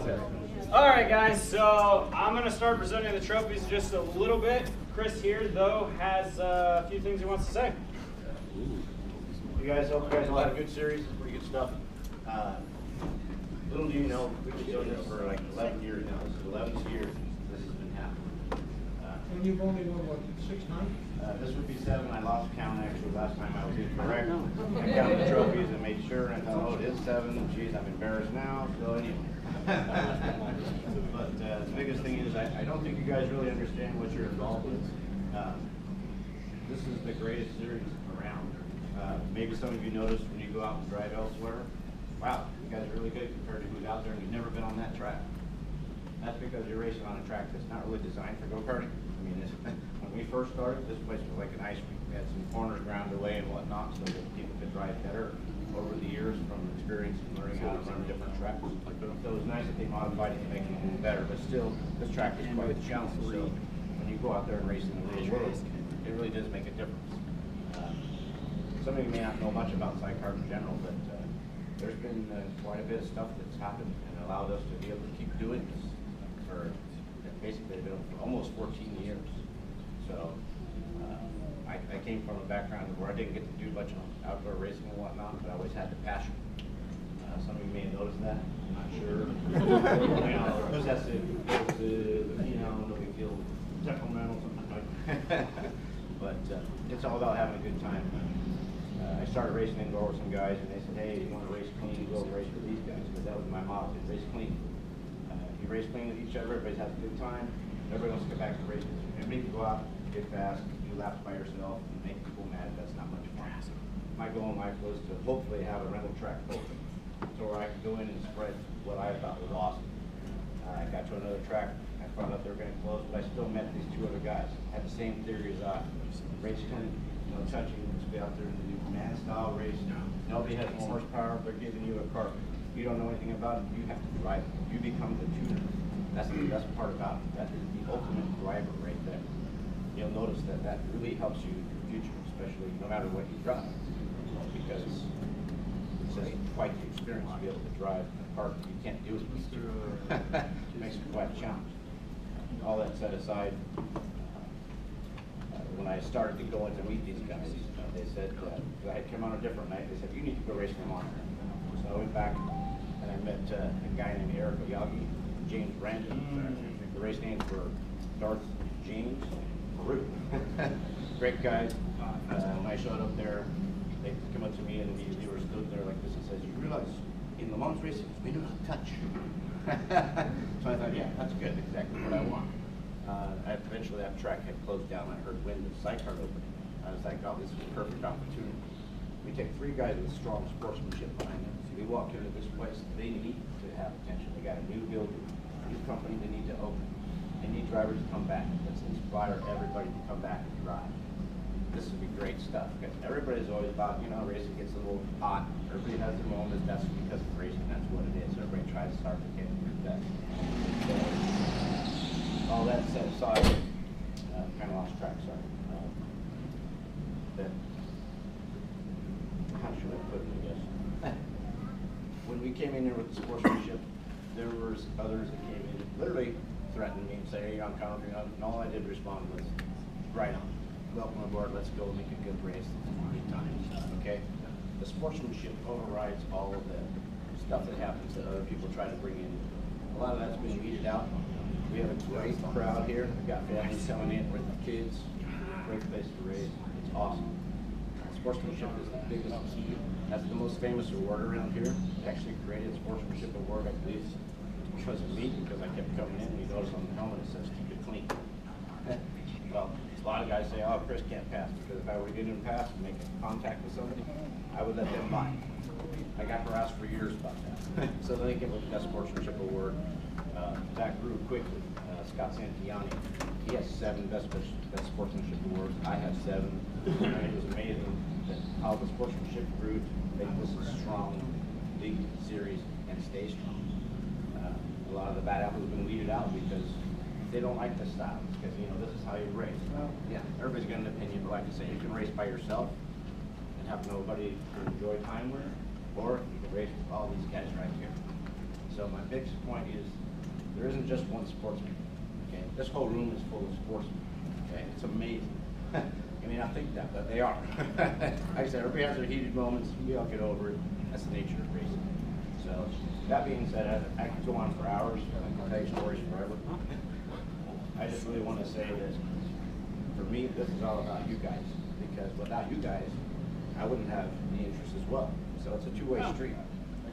All right, guys, so I'm going to start presenting the trophies just a little bit. Chris here, though, has a few things he wants to say. You guys hope you guys will have a good series. Pretty good stuff. Little do you know, we've been doing this for like 11 years now. This is 11th year this has been happening. And you've only won, what, 6 times? This would be 7. I lost count actually last time I was incorrect. I counted the trophies and made sure, and I thought, oh, it is 7. Geez, I'm embarrassed now. So anyway. But the biggest thing is I don't think you guys really understand what you're involved with. This is the greatest series around. Maybe some of you noticed when you go out and drive elsewhere, wow, you guys are really good compared to who's out there and you've never been on that track. That's because you're racing on a track that's not really designed for go-karting. I mean, when we first started, this place was like an ice rink. We had some corners ground away and whatnot so that people could drive better over the years from experience and learning how to run different tracks. So it was nice that they modified it to make it even better, but still, this track is quite a challenge. So when you go out there and race in the real world, it really does make a difference. Some of you may not know much about sidecars in general, but there's been quite a bit of stuff that's happened and allowed us to be able to keep doing this for basically almost 14 years. So I came from a background where I didn't get to do much outdoor racing and whatnot, but I always had the passion. Some of you may have noticed that. I'm not sure. Obsessive, no big deal, temperamental, something like that. But it's all about having a good time. I started racing indoor with some guys, and they said, hey, you want to race clean, go race with these guys. Because that was my motto, is race clean. You race clean with each other, everybody has a good time. Everybody wants to get back to racing. Everybody can go out, get fast, do laps by yourself, and make people mad. That's not much fun. My goal in life was to hopefully have a rental track open, so where I could go in and spread what I thought was awesome. I got to another track, I found out they were going to close, but I still met these 2 other guys. Had the same theory as I. Race clean, no touching, just be out there and do man style race. Nobody has more horsepower, they're giving you a car. You don't know anything about it, you have to drive it. You become the tuner. That's the best part about it. That is the ultimate driver right there. You'll notice that that really helps you in the future, especially no matter what you drive. Because it's just quite the experience to be able to drive a car that you can't do it. It makes it quite a challenge. All that set aside, when I started to go in to meet these guys, they said, I had come on a different night, they said, you need to go race for Monster. So I went back and I met a guy named Eric Oyagi, James Brandon. The race names were Darth James, Peru. Great guys. When I showed up there, they come up to me and they were stood there like this and says, you realize in Le Mans racing, we do not touch. So I thought, yeah, that's good, exactly what I want. Eventually that track had closed down. I heard wind of sidecar opening. I was like, oh, this is a perfect opportunity. We take 3 guys with strong sportsmanship behind them. So we walk into this place, they need to have attention. They got a new building, a new company they need to open. They need drivers to come back. Let's inspire everybody to come back and drive. This would be great stuff. Because everybody's always about, racing gets a little hot. Everybody has their moments. That's because of racing. That's what it is. Everybody tries to start to get that. So, all that set aside, kind of lost track, sorry. How should I put it, I guess? When we came in there with the sportsmanship, there were others that came in, literally threatened me and say, hey, I'm counting up. And all I did respond was, right on. Welcome aboard, let's go make a good race. Good times, okay? The sportsmanship overrides all of the stuff that happens that other people try to bring in. A lot of that's been weeded out. We have a great crowd here. We've got families coming in with kids. Great place to race. It's awesome. Sportsmanship is the biggest key. That's the most famous award around here. They actually created sportsmanship award, I believe, because of me, because I kept coming in. You notice on the helmet it says keep it clean. Well, a lot of guys say, oh, Chris can't pass, because if I were to get him pass and make contact with somebody, I would let them by. I got harassed for years about that. So then they came up with that sportsmanship award. That grew quickly. Scott Santiani, he has 7 best sportsmanship awards. I have 7. And it was amazing that how the sportsmanship grew to make this a strong league series and stay strong. A lot of the bad apples have been weeded out because they don't like the style. Because this is how you race. Well, yeah, everybody's got an opinion, but like I say, you can race by yourself and have nobody to enjoy time with, or you can race with all these guys right here. So my biggest point is, there isn't just one sportsman, okay? This whole room is full of sportsmen, okay? It's amazing. I mean, I think that, but they are. Like I said, everybody has their heated moments, we all get over it. That's the nature of racing. So, that being said, I could go on for hours, I can tell you stories forever. I just really want to say that, for me, this is all about you guys, because without you guys, I wouldn't have the interest as well. So it's a two-way street.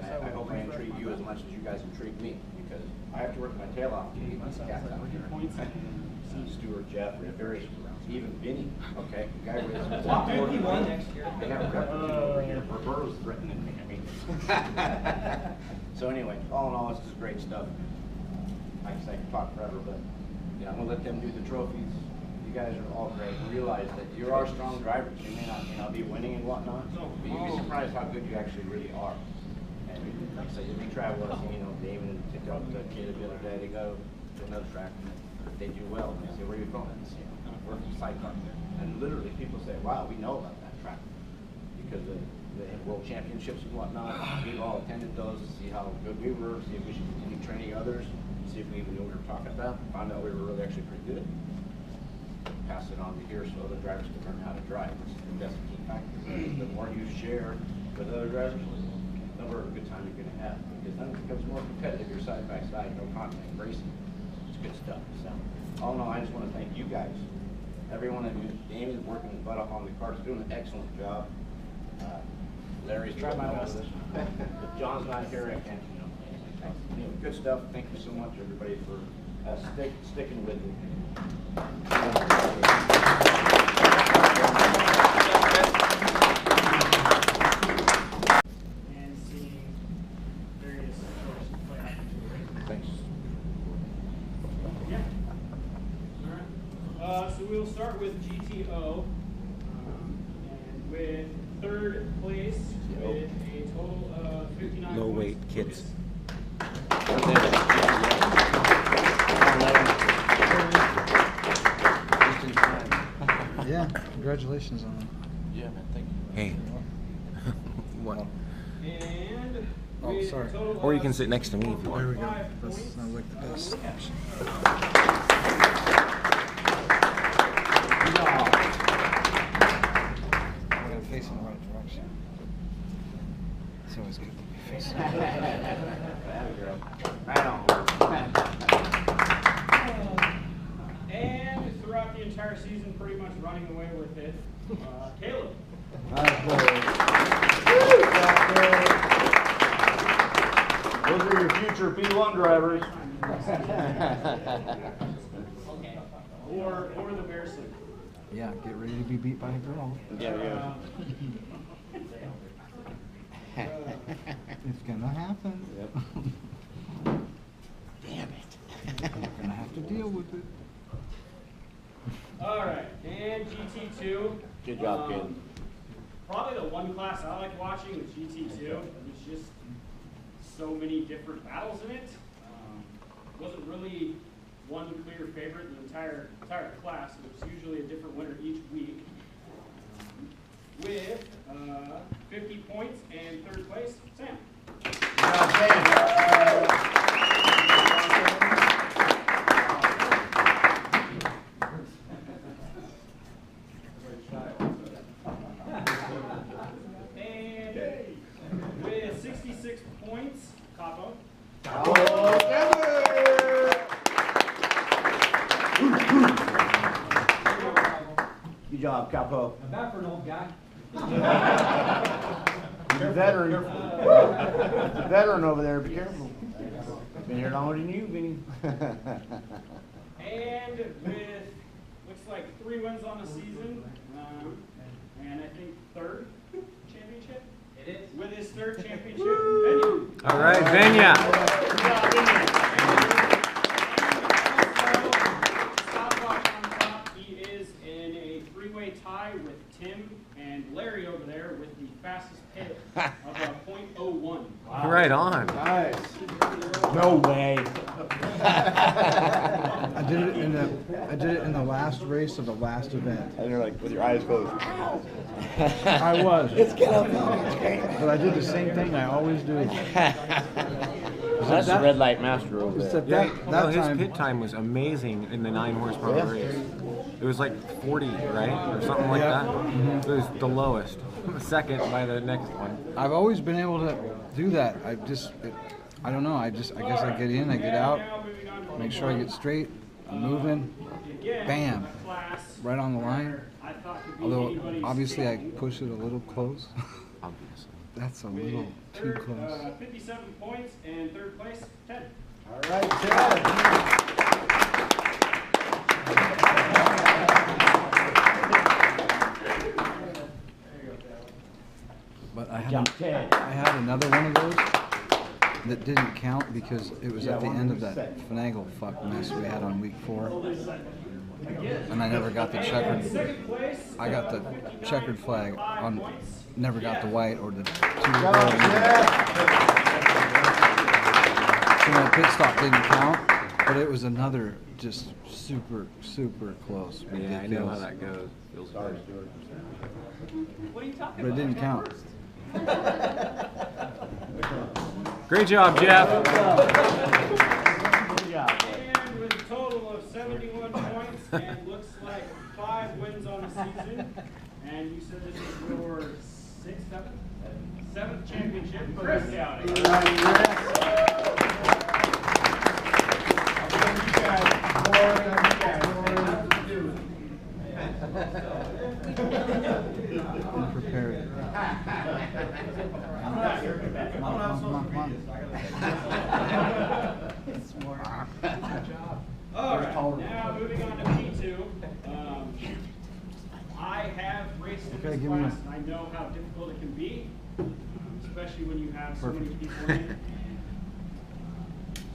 I hope I entreat you as much as you guys entreat me, because I have to work my tail off to keep these cats out here. Stuart, Jeff, various, even Vinny, okay? The guy was a lot more than me. They have a reputation over here. Roberto's threatening me. I mean. So anyway, all in all, this is great stuff. Like I said, I can talk forever, but yeah, I'm gonna let them do the trophies. You guys are all great. Realize that you are strong drivers. You may not be winning and whatnot, but you'd be surprised how good you actually really are. And like I said, if you travel with us, you know, David picked up the kid the other day to go to another track. If they do well, they say, where are you from? And say, we're from Sidecar. And literally people say, wow, we know about that track. Because the World Championships and whatnot, we've all attended those to see how good we were, see if we should continue training others, see if we even knew what we were talking about. Found out we were really actually pretty good. Pass it on to here so other drivers can learn how to drive, which is the key factor. The more you share with other drivers, the more of a good time you're going to have. Because then it becomes more competitive. You're side by side, no contact racing. It's good stuff. So, all in all, I just want to thank you guys. Every one of you. Damon's working his butt off on the cars, doing an excellent job. Larry's trying my best. If John's not here, I can't, you know, good stuff. Thank you so much, everybody, for sticking with me. And seeing various stories play out into the race. Thanks. Yeah. All right. So we'll start with GTO, and with third place with a total of 59 Low points. weight kids. Yeah, congratulations on that. Yeah, man, thank you. Hey. One. And Oh, with sorry. a total Or you of can sit next to me if you want. There we go. 45 That's points. not like the best option. I gotta face in the right direction. It's always good to be facing. Right on. And throughout the entire season, pretty much running away with it, Caleb. Those are your future P1 drivers. Or the Bear Suit. Yeah, get ready to be beat by a girl. Yeah. It's gonna happen. Damn it. You're gonna have to deal with it. All right, and GT2. Good job, kid. Probably the one class I like watching is GT2. There's just so many different battles in it. Wasn't really one clear favorite in the entire class. It was usually a different winner each week. With 50 points and third place, Sam. And with 66 points, Capo. Good job, Capo. I'm back for an old guy. He's a veteran. He's a veteran over there. Be careful. Been here longer than you, Vinny. And with, looks like 3 wins on the season, and I think third championship? It is. With his third championship, Venue. All right, Venya. Good job, Venue. And stopwatch on top, he is in a 3-way tie with Tim and Larry over there with the fastest pit of a .01. Right on. Nice. No way. I did it in the last race of the last event. And you're like, with your eyes closed. I was. Let's get up on it. But I did the same thing I always do. That's the red light master over there. Except Yeah, that well, his time, pit time was amazing in the 9 horsepower race. It was like 40, right? Or something like Yeah. that. It was the lowest. Second by the next one. I've always been able to do that. I don't know. I guess I get in, I get out, make sure I get straight, I'm moving, bam, right on the line. Although obviously I push it a little close. Obviously. That's a little too close. 57 points, and third place, Ted. All right, Ted. But I had another one of those that didn't count because it was at the end of that finagle fuck mess we had on week 4. And I never got the checkered. I got the checkered flag on. Never got the white or the 2. So my pit stop didn't count, but it was another just super close. Yeah, I know how Ridiculous. that goes. Feels good. But it didn't count. Great job, Jeff. And with a total of 71 points, and looks like 5 wins on the season. And you said this is your 7th championship. Chris Dowdy. Prepared. Come on. All right, now moving on to P2. I have raced in Okay, this give me class, and I know how difficult it can be, especially when you have so many people in,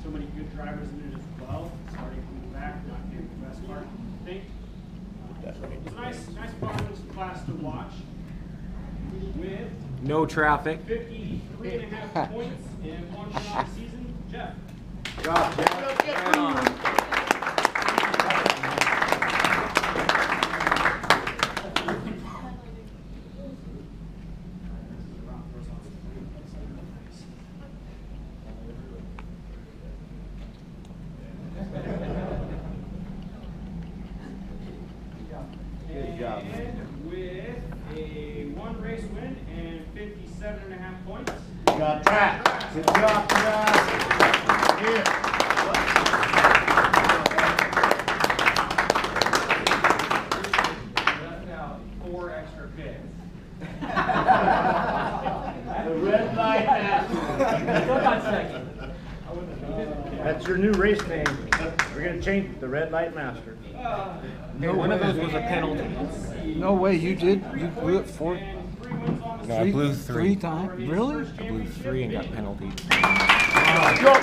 so many good drivers in it as well, starting from the back, not getting the best part, I think. It's a nice fun class to watch with No traffic. 53.5 points and 1 win on the season. Jeff. Right on. Good job. And with a 1 race win and 57.5 points. You got track. Good job, Track. Here. Left out 4 extra pits. The red light master. That's your new race name. We're gonna change it, the red light master. No, one of those was a penalty. No way, you did? You blew it 4 And 3 wins on the No, I blew 3. times? Really? I blew 3 and got penalty.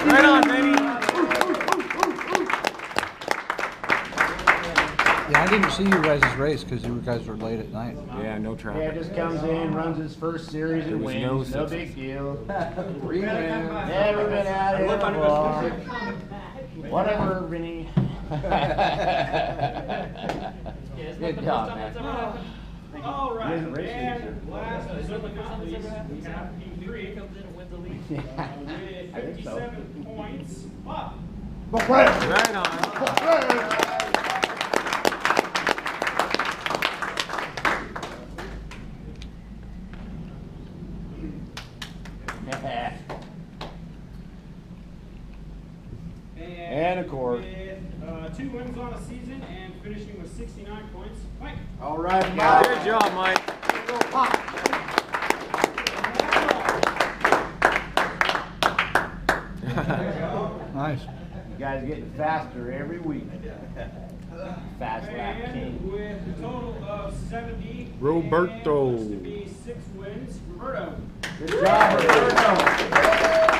Right on, baby. Yeah, I didn't see you guys' race because you guys were late at night. Yeah, no Yeah, traffic. just comes in, runs his first series and There was wins. no No sixes. big deal. Never been out here before. Whatever, Vinny. Good job, man. All right, You guys raced and last but certainly not least, we have P3 I with think so. 57 points. Bob. Right on. And a cord. With 2 wins on the season and finishing with 69 points. Mike. All right, Mike. Good job, Mike. Nice. You guys getting faster every week. Fast lap And king. with a total of 70. Roberto. And looks to be 6 wins. Roberto. Good job, Roberto.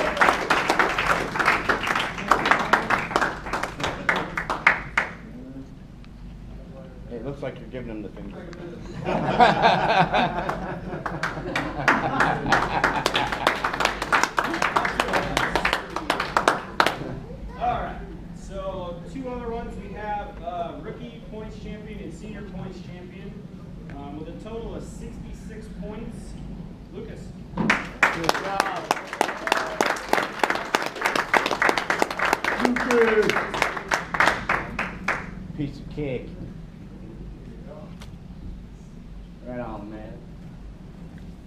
Hey, it looks like you're giving him the finger. All right. So 2 other ones. We have rookie points champion and senior points champion with a total of 66 points. Lucas. Good job. Andrews. Piece of cake. Right on, man.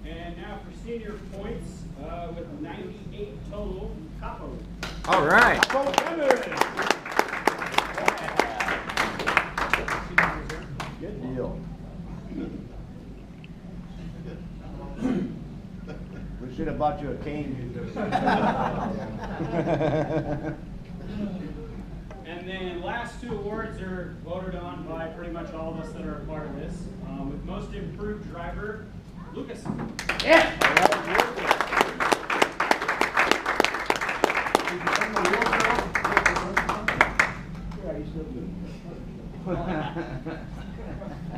And now for senior points, with 98 total, Capo. All right. Go Simmons. Good deal. We should have bought you a cane. And then last two awards are voted on by pretty much all of us that are a part of this. With most improved driver, Lucas. Yeah.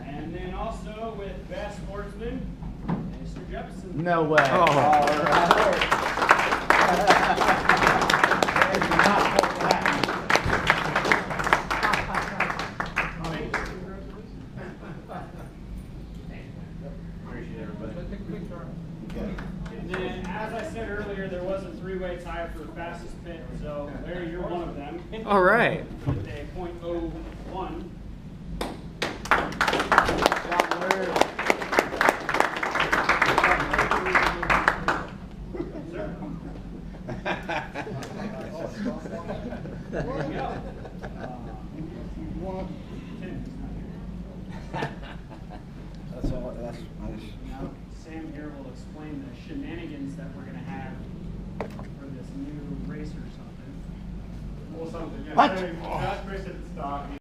And then also with best sportsman, Mr. Jefferson. No way. Oh. All right. Appreciate everybody. And then, as I said earlier, there was a three-way tie for the fastest pit, so Larry, you're one of them. All right. With a .01. There we go. That's all. That's nice. Now, Sam here will explain the shenanigans that we're gonna have for this new race or something. What? Josh Chris at the start.